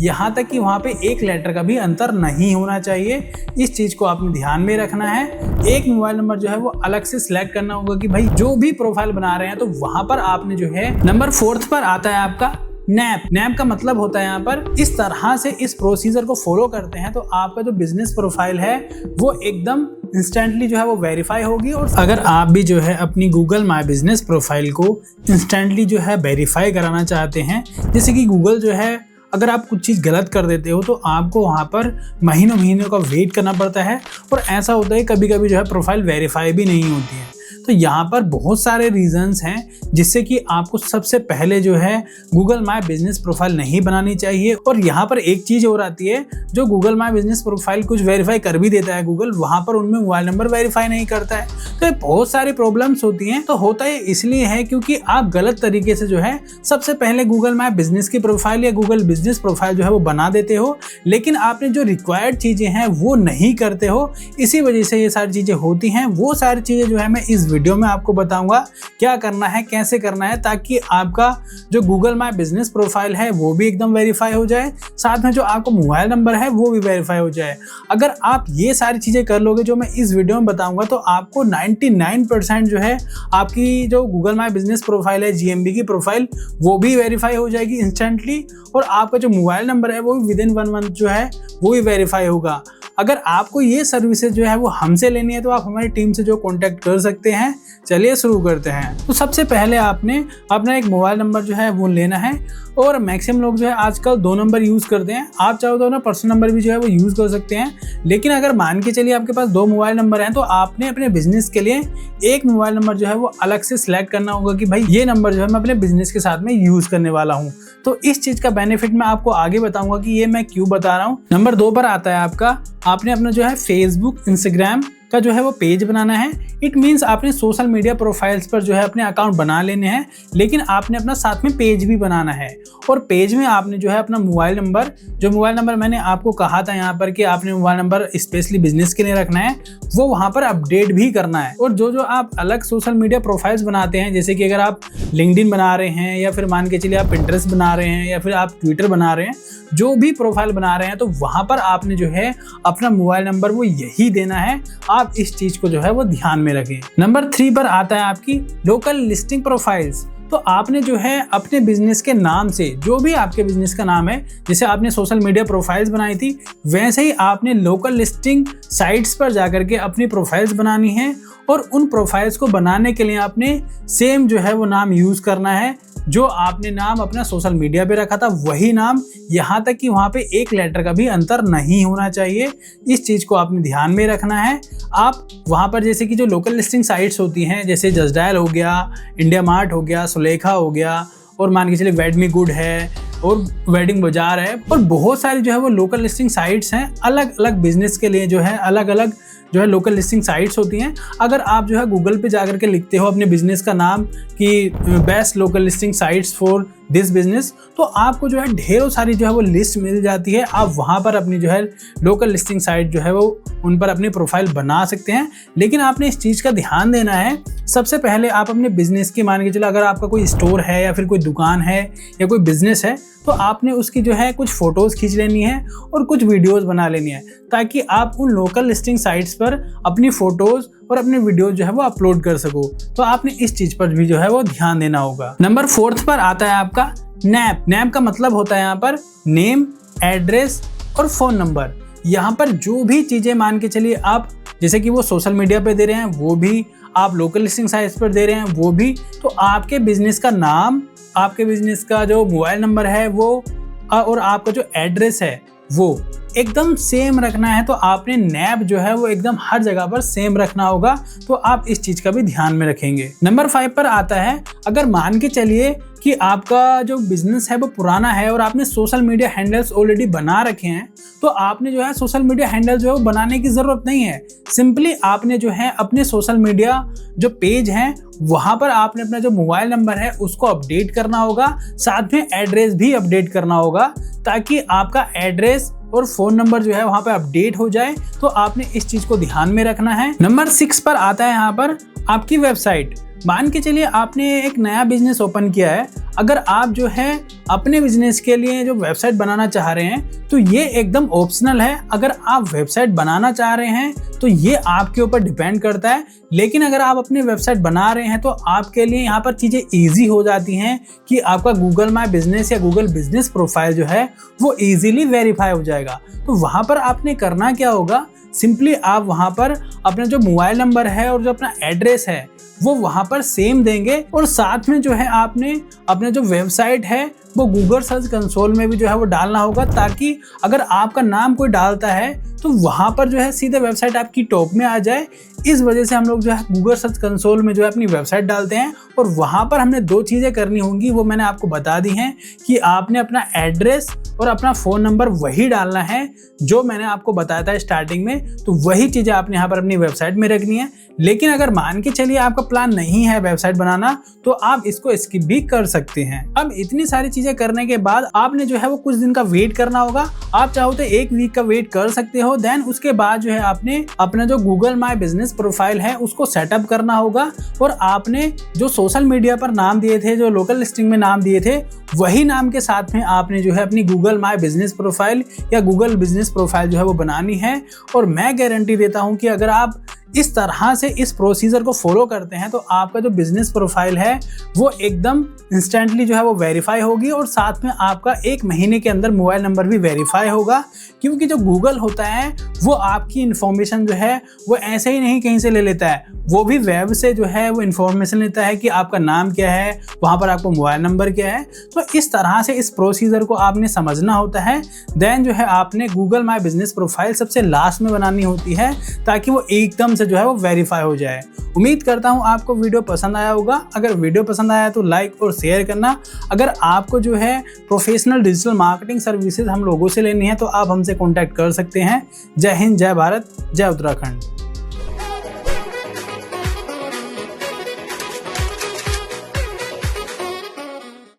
यहाँ तक कि वहाँ पे एक लेटर का भी अंतर नहीं होना चाहिए। इस चीज को आपने ध्यान में रखना है। एक मोबाइल नंबर जो है वो अलग से सिलेक्ट करना होगा कि भाई जो भी प्रोफाइल बना रहे हैं तो वहां पर आपने जो है नंबर 4 पर आता है आपका नैप। नैप का मतलब होता है यहाँ पर इस तरह से इस प्रोसीजर को फॉलो करते हैं तो आपका जो बिजनेस प्रोफाइल है वो एकदम इंस्टेंटली जो है वो वेरीफाई होगी। और अगर आप भी जो है अपनी गूगल माई बिजनेस प्रोफाइल को इंस्टेंटली जो है वेरीफाई कराना चाहते हैं, जैसे कि गूगल जो है अगर आप कुछ चीज़ गलत कर देते हो तो आपको वहाँ पर महीनों का वेट करना पड़ता है और ऐसा होता है कभी कभी जो है प्रोफाइल वेरीफाई भी नहीं होती है। तो यहाँ पर बहुत सारे रीजंस हैं जिससे कि आपको सबसे पहले जो है गूगल माई बिजनेस प्रोफाइल नहीं बनानी चाहिए। और यहाँ पर एक चीज़ और आती है, जो गूगल माई बिजनेस प्रोफाइल कुछ वेरीफाई कर भी देता है गूगल, वहाँ पर उनमें मोबाइल नंबर वेरीफाई नहीं करता है। तो बहुत सारी प्रॉब्लम्स होती हैं। तो होता है इसलिए है क्योंकि आप गलत तरीके से जो है सबसे पहले गूगल माई बिजनेस की प्रोफाइल या गूगल बिजनेस प्रोफाइल जो है वो बना देते हो, लेकिन आपने जो रिक्वायर्ड चीज़ें हैं वो नहीं करते हो। इसी वजह से ये सारी चीज़ें होती हैं। वो सारी चीज़ें जो है मैं इस वीडियो में आपको बताऊंगा क्या करना है, कैसे करना है, ताकि आपका जो गूगल माई बिजनेस प्रोफाइल है वो भी एकदम वेरीफाई हो जाए, साथ में जो आपका मोबाइल नंबर है वो भी वेरीफाई हो जाए। अगर आप ये सारी चीजें कर लोगे जो मैं इस वीडियो में बताऊंगा तो आपको 99% जो है आपकी जो गूगल माई बिजनेस प्रोफाइल है GMB की प्रोफाइल वो भी वेरीफाई हो जाएगी इंस्टेंटली, और आपका जो मोबाइल नंबर है वो विद इन 1 मंथ जो है वो भी वेरीफाई होगा। अगर आपको ये सर्विसेज जो है वो हमसे लेनी है तो आप हमारी टीम से जो कांटेक्ट कर सकते हैं। चलिए शुरू करते हैं। तो सबसे पहले आपने अपना एक मोबाइल नंबर जो है वो लेना है, और मैक्सिमम लोग जो है आजकल 2 नंबर यूज़ करते हैं। आप चाहो तो अपना पर्सनल नंबर भी जो है वो यूज़ कर सकते हैं, लेकिन अगर मान के चलिए आपके पास 2 मोबाइल नंबर हैं तो आपने अपने बिजनेस के लिए एक मोबाइल नंबर जो है वो अलग से सिलेक्ट करना होगा कि भाई ये नंबर जो है मैं अपने बिजनेस के साथ में यूज़ करने वाला हूँ। तो इस चीज़ का बेनिफिट मैं आपको आगे बताऊंगा कि ये मैं क्यों बता रहा हूँ। नंबर 2 पर आता है आपका, आपने अपना जो है फेसबुक इंस्टाग्राम का जो है वो पेज बनाना है। इट मीन्स आपने सोशल मीडिया प्रोफाइल्स पर जो है अपने अकाउंट बना लेने हैं, लेकिन आपने अपना साथ में पेज भी बनाना है। और पेज में आपने जो है अपना मोबाइल नंबर, जो मोबाइल नंबर मैंने आपको कहा था यहाँ पर कि आपने मोबाइल नंबर स्पेशली बिजनेस के लिए रखना है, वो वहाँ पर अपडेट भी करना है। और जो आप अलग सोशल मीडिया प्रोफाइल्स बनाते हैं, जैसे कि अगर आप लिंक्डइन बना रहे हैं या फिर मान के चलिए आप पिंटरेस्ट बना रहे हैं या फिर आप ट्विटर बना रहे हैं, जो भी प्रोफाइल बना रहे हैं तो वहाँ पर आपने जो है अपना मोबाइल नंबर वो यही देना है। आप इस चीज को जो है वो ध्यान में रखें। नंबर 3 पर आता है आपकी लोकल लिस्टिंग प्रोफाइल्स। तो आपने जो है अपने बिजनेस के नाम से, जो भी आपके बिजनेस का नाम है, जैसे आपने सोशल मीडिया प्रोफाइल्स बनाई थी वैसे ही आपने लोकल लिस्टिंग साइट्स पर जाकर के अपनी प्रोफाइल्स बनानी है। और उन प्रोफाइल्स को बनाने के लिए आपने सेम जो है वो नाम यूज करना है, जो आपने नाम अपना सोशल मीडिया पे रखा था वही नाम, यहाँ तक कि वहाँ पे एक लेटर का भी अंतर नहीं होना चाहिए। इस चीज़ को आपने ध्यान में रखना है। आप वहाँ पर जैसे कि जो लोकल लिस्टिंग साइट्स होती हैं, जैसे जस्ट डायल हो गया, इंडिया मार्ट हो गया, सुलेखा हो गया, और मान के चलिए वेडमी गुड है और वेडिंग बाजार है, और बहुत सारी जो है वो लोकल लिस्टिंग साइट्स हैं। अलग अलग बिजनेस के लिए जो है अलग अलग जो है लोकल लिस्टिंग साइट्स होती हैं। अगर आप जो है गूगल पे जाकर के लिखते हो अपने बिजनेस का नाम कि best local listing sites for this business, तो आपको जो है ढेरों सारी जो है वो लिस्ट मिल जाती है। आप वहाँ पर अपनी जो है लोकल लिस्टिंग साइट जो है वो उन पर अपनी प्रोफाइल बना सकते हैं। लेकिन आपने इस चीज़ का ध्यान देना है, सबसे पहले आप अपने बिजनेस की, मान के चलो अगर आपका कोई स्टोर है या फिर कोई दुकान है या कोई बिजनेस है, तो आपने उसकी जो है कुछ फोटोज़ खींच लेनी है और कुछ वीडियोज़ बना लेनी है, ताकि आप उन लोकल लिस्टिंग साइट्स पर अपनी फ़ोटोज़ और अपने वीडियोज़ जो है वो अपलोड कर सको। तो आपने इस चीज़ पर भी जो है वो ध्यान देना होगा। नंबर 4 पर आता है आपका नैप। नैप का मतलब होता है यहाँ पर नेम, एड्रेस और फ़ोन नंबर। यहाँ पर जो भी चीज़ें मान के चलिए आप, जैसे कि वो सोशल मीडिया पे दे रहे हैं वो भी, आप लोकल लिस्टिंग साइट्स पर दे रहे हैं वो भी, तो आपके बिजनेस का नाम, आपके बिजनेस का जो मोबाइल नंबर है वो, और आपका जो एड्रेस है वो एकदम सेम रखना है। तो आपने नैप जो है वो एकदम हर जगह पर सेम रखना होगा। तो आप इस चीज का भी ध्यान में रखेंगे। नंबर 5 पर आता है, अगर मान के चलिए कि आपका जो बिजनेस है वो पुराना है और आपने सोशल मीडिया हैंडल्स ऑलरेडी बना रखे हैं, तो आपने जो है सोशल मीडिया हैंडल जो है वो बनाने की ज़रूरत नहीं है। सिंपली आपने जो है अपने सोशल मीडिया जो पेज हैं वहाँ पर आपने अपना जो मोबाइल नंबर है उसको अपडेट करना होगा, साथ में एड्रेस भी अपडेट करना होगा, ताकि आपका एड्रेस और फ़ोन नंबर जो है वहाँ पे अपडेट हो जाए। तो आपने इस चीज़ को ध्यान में रखना है। नंबर 6 पर आता है यहाँ पर आपकी वेबसाइट। मान के चलिए आपने एक नया बिजनेस ओपन किया है, अगर आप जो है अपने बिजनेस के लिए जो वेबसाइट बनाना चाह रहे हैं तो ये एकदम ऑप्शनल है। अगर आप वेबसाइट बनाना चाह रहे हैं तो ये आपके ऊपर डिपेंड करता है, लेकिन अगर आप अपनी वेबसाइट बना रहे हैं तो आपके लिए यहाँ पर चीज़ें ईजी हो जाती हैं कि आपका गूगल माई बिजनेस या गूगल बिजनेस प्रोफाइल जो है वो ईजिली वेरीफाई हो जाएगा। तो वहाँ पर आपने करना क्या होगा, सिंपली आप वहाँ पर अपना जो मोबाइल नंबर है और जो अपना एड्रेस है वो वहाँ पर सेम देंगे, और साथ में जो है आपने अपने जो वेबसाइट है वो गूगल सर्च कंसोल में भी जो है वो डालना होगा, ताकि अगर आपका नाम कोई डालता है तो वहाँ पर जो है सीधे वेबसाइट आपकी टॉप में आ जाए। इस वजह से हम लोग जो है गूगल सर्च कंसोल में जो है अपनी वेबसाइट डालते हैं, और वहाँ पर हमने 2 चीज़ें करनी होंगी, वो मैंने आपको बता दी हैं कि आपने अपना एड्रेस और अपना फ़ोन नंबर वही डालना है जो मैंने आपको बताया था स्टार्टिंग में। तो वही चीज़ें आपने यहाँ पर अपनी वेबसाइट में रखनी है। लेकिन अगर मान के चलिए आपका प्लान नहीं है वेबसाइट बनाना तो आप इसको स्किप भी कर सकते हैं। अब इतनी सारी चीज़ें करने के बाद आपने जो है वो कुछ दिन का वेट करना होगा। आप चाहो तो 1 वीक का वेट कर सकते हो। देन उसके बाद जो है आपने अपना जो गूगल माई बिजनेस प्रोफाइल है उसको सेटअप करना होगा, और आपने जो सोशल मीडिया पर नाम दिए थे, जो लोकल लिस्टिंग में नाम दिए थे, वही नाम के साथ में आपने जो है अपनी गूगल माई बिजनेस प्रोफाइल या गूगल बिजनेस प्रोफाइल जो है वो बनानी है। और मैं गारंटी देता हूँ कि अगर आप इस तरह से इस प्रोसीजर को फॉलो करते हैं तो आपका जो बिजनेस प्रोफाइल है वो एकदम इंस्टेंटली जो है वो वेरीफाई होगी, और साथ में आपका 1 महीने के अंदर मोबाइल नंबर भी वेरीफाई होगा। क्योंकि जो गूगल होता है वो आपकी इन्फॉर्मेशन जो है वो ऐसे ही नहीं कहीं से ले लेता है, वो भी वेब से जो है वो इन्फॉर्मेशन लेता है कि आपका नाम क्या है, वहाँ पर आपको मोबाइल नंबर क्या है। तो इस तरह से इस प्रोसीजर को आपने समझना होता है। देन जो है आपने गूगल माई बिजनेस प्रोफाइल सबसे लास्ट में बनानी होती है, ताकि वो एकदम से जो है वो वेरीफाई हो जाए। उम्मीद करता हूँ आपको वीडियो पसंद आया होगा। अगर वीडियो पसंद आया तो लाइक और शेयर करना। अगर आपको जो है प्रोफेशनल डिजिटल मार्केटिंग सर्विसेज हम लोगों से लेनी है तो आप हमसे कॉन्टैक्ट कर सकते हैं। जय हिंद, जय भारत, जय उत्तराखंड।